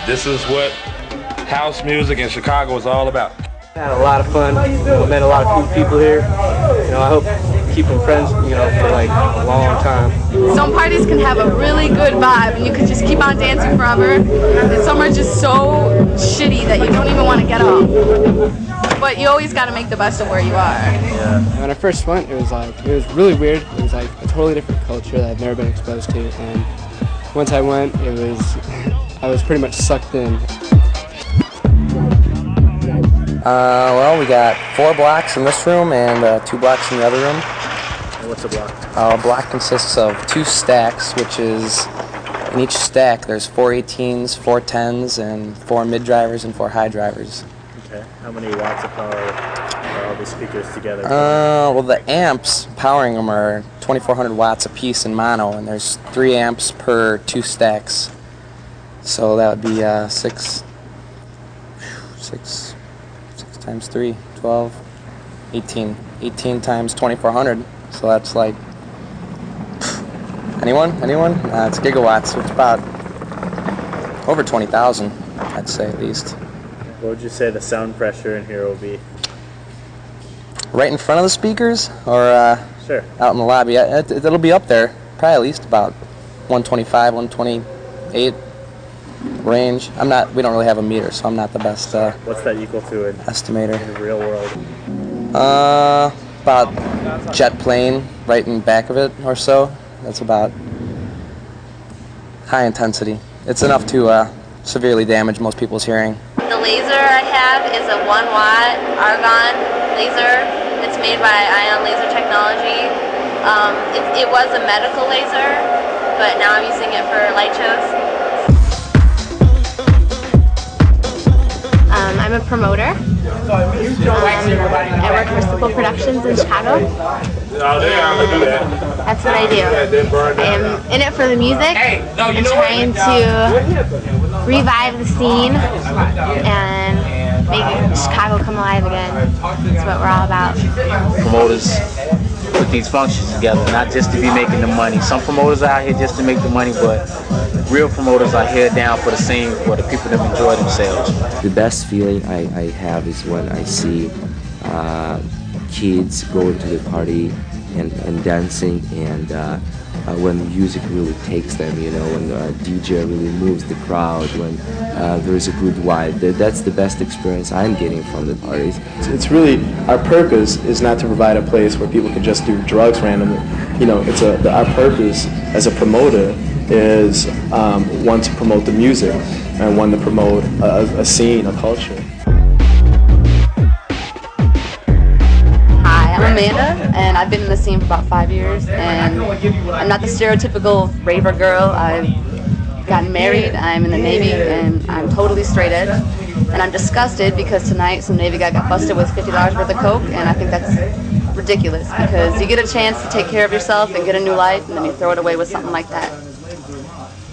This is what house music in Chicago is all about. Had a lot of fun. Met a lot of cool people here. I hope keeping friends, for like a long time. Some parties can have a really good vibe and you can just keep on dancing forever. And some are just so shitty that you don't even want to get off. But you always got to make the best of where you are. Yeah. When I first went, it was really weird. It was like a totally different culture that I've never been exposed to. And once I went, I was pretty much sucked in. Well, we got 4 blocks in this room and 2 blocks in the other room. What's a block? A block consists of 2 stacks, which is, in each stack there's 4 18s, 4 10s, and 4 mid-drivers and 4 high drivers. Okay. How many watts of power are all these speakers together? Well, the amps powering them are 2,400 watts a piece in mono, and there's 3 amps per 2 stacks. So that would be 6 times 3, 12, 18. 18 times 2,400. So that's like, anyone? It's gigawatts, so it's about over 20,000, I'd say at least. What would you say the sound pressure in here will be? Right in front of the speakers, or sure, out in the lobby? It'll be up there, probably at least about 125, 128 range. We don't really have a meter, so I'm not the best what's that equal to in estimator. In the real world? About jet plane right in back of it or so. That's about high intensity. It's enough to severely damage most people's hearing. The laser I have is a 1-watt argon laser. It's made by Ion Laser Technology. It was a medical laser, but now I'm using it for light shows. I'm a promoter. I work for Simple Productions in Chicago. That's what I do. I am in it for the music. I'm trying to revive the scene and make Chicago come alive again. That's what we're all about. Promoters put these functions together, not just to be making the money. Some promoters are out here just to make the money, but real promoters are here down for the scene, for the people that enjoy themselves. The best feeling I have is when I see kids going to the party and dancing, and when music really takes them, when the DJ really moves the crowd, when there's a good vibe. That's the best experience I'm getting from the parties. It's really, our purpose is not to provide a place where people can just do drugs randomly. Our purpose as a promoter is one, to promote the music, and one, to promote a scene, a culture. Hi, I'm Amanda, and I've been in the scene for about 5 years, and I'm not the stereotypical raver girl. I've gotten married, I'm in the Navy, and I'm totally straight edge. And I'm disgusted because tonight some Navy guy got busted with $50 worth of coke, and I think that's ridiculous, because you get a chance to take care of yourself and get a new life, and then you throw it away with something like that.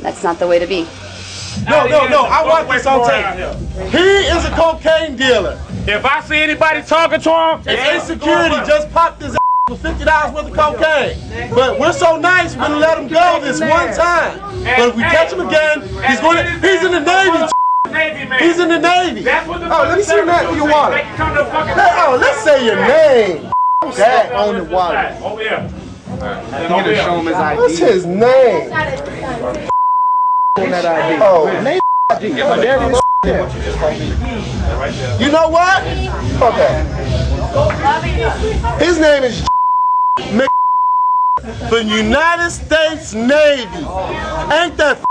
That's not the way to be. No, I want this on tape. He is a cocaine dealer. If I see anybody talking to him, it's insecurity. Just popped his ass for $50 worth of cocaine. But we're so nice, we're gonna let him go this one time. But if we catch him again, he's in the Navy. He's in the Navy. Oh, let me see your name for your wallet. Oh, let's say your name. That on the wallet. Over here. Show him his ID. What's his name? Oh, name ID. You know what? Okay. His name is the United States Navy. Ain't that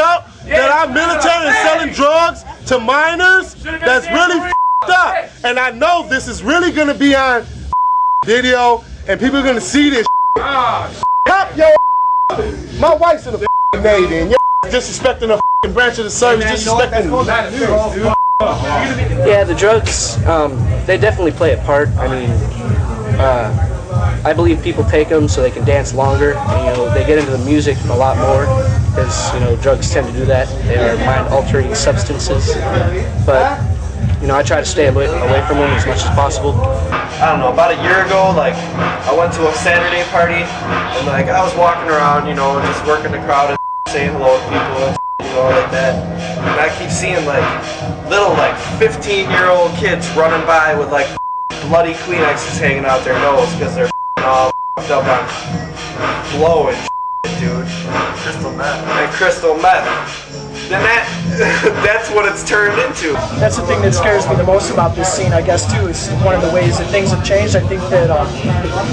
up that our military is selling drugs to minors? That's really up. And I know this is really gonna be on video, and people are gonna see this. Cop your. My wife's in the Navy, and you're disrespecting a branch of the service, disrespecting. Yeah, the drugs, they definitely play a part. I mean, I believe people take them so they can dance longer, and they get into the music a lot more, because drugs tend to do that. They are mind-altering substances, but I try to stay away from them as much as possible. I don't know, about a year ago, I went to a Saturday party, and I was walking around, just working the crowd and saying hello to people, and all like that. And I keep seeing like little like 15-year-old kids running by with like bloody Kleenexes hanging out their nose because they're all fucked up on blow and dude. Crystal meth. And crystal meth. Then that's what it's turned into. That's the thing that scares me the most about this scene, I guess, too, is one of the ways that things have changed. I think that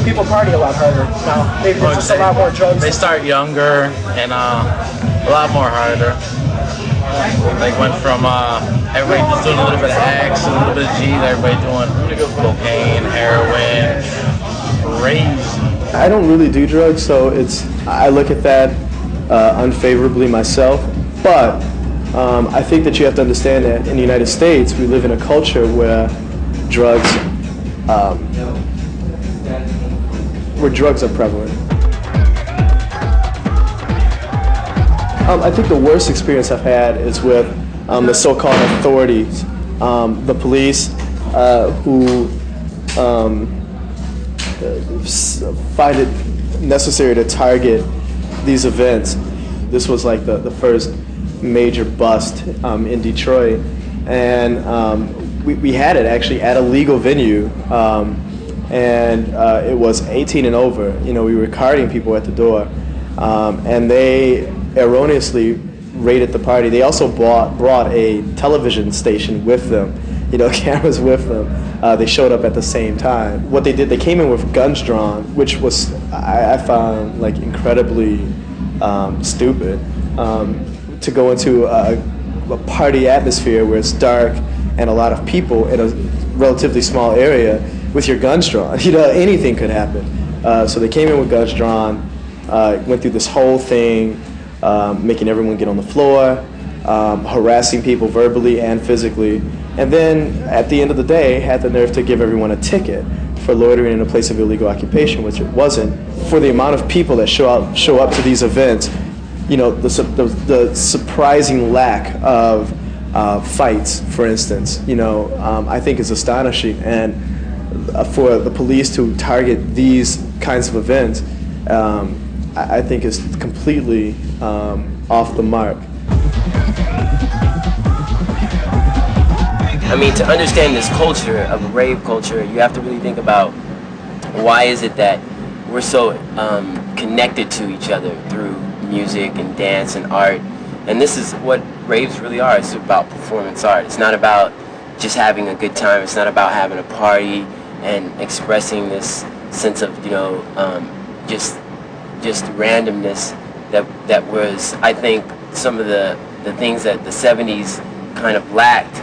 people party a lot harder now. Maybe there's just a lot more drugs. They start younger and a lot more harder. Like went from everybody just doing a little bit of X, a little bit of G, everybody doing cocaine, heroin, crazy. I don't really do drugs, so I look at that unfavorably myself. But I think that you have to understand that in the United States, we live in a culture where drugs are prevalent. I think the worst experience I've had is with the so-called authorities, the police, who find it necessary to target these events. This was like the first major bust in Detroit, and we had it actually at a legal venue, and it was 18 and over. You know, we were carding people at the door, and they erroneously raided the party. They also brought a television station with them, you know, cameras with them. They showed up at the same time. What they did, they came in with guns drawn, which was I found like incredibly stupid. To go into a party atmosphere where it's dark and a lot of people in a relatively small area with your guns drawn. You know, anything could happen. So they came in with guns drawn, went through this whole thing, making everyone get on the floor, harassing people verbally and physically, and then at the end of the day had the nerve to give everyone a ticket for loitering in a place of illegal occupation, which it wasn't. For the amount of people that show up to these events, you know, the surprising lack of fights, for instance, you know, I think is astonishing. And for the police to target these kinds of events, I think is completely off the mark. I mean, to understand this culture of rave culture, you have to really think about why is it that we're so connected to each other through music and dance and art. And this is what raves really are. It's about performance art. It's not about just having a good time. It's not about having a party and expressing this sense of, you know, just randomness that was, I think, some of the things that the 70s kind of lacked.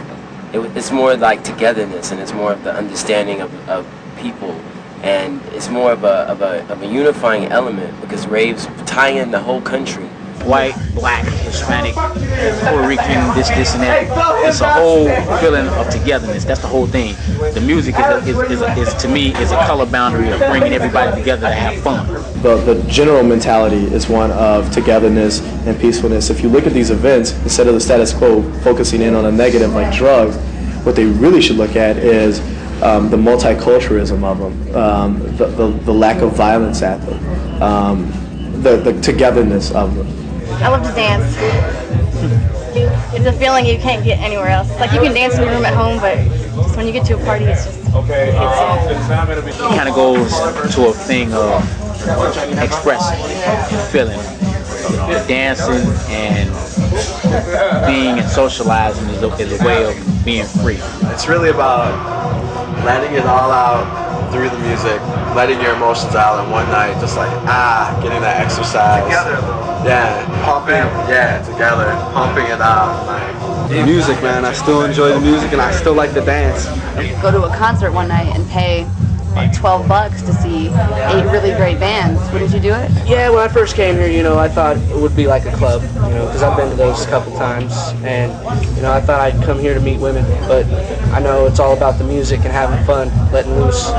It's more like togetherness, and it's more of the understanding of people. And it's more of a unifying element because raves tie in the whole country. White, black, Hispanic, Puerto Rican, this and that. It's a whole feeling of togetherness. That's the whole thing. The music is to me, is a color boundary of bringing everybody together to have fun. The general mentality is one of togetherness and peacefulness. If you look at these events, instead of the status quo focusing in on a negative like drugs, what they really should look at is the multiculturalism of them, the lack of violence at them, the togetherness of them. I love to dance. It's a feeling you can't get anywhere else. It's like you can dance in your room at home, but just when you get to a party, it's just it kind of goes to a thing of expressing, feeling, dancing, and being and socializing is a way of being free. It's really about letting it all out through the music, letting your emotions out in one night, just like, getting that exercise. Together. Yeah, pumping, together, pumping it out. Like. Music, man, I still enjoy the music and I still like to dance. Go to a concert one night and pay like $12 to see 8 really great bands. Wouldn't you do it? Yeah, when I first came here, you know, I thought it would be like a club, you know, because I've been to those a couple times, and, you know, I thought I'd come here to meet women, but I know it's all about the music and having fun, letting loose.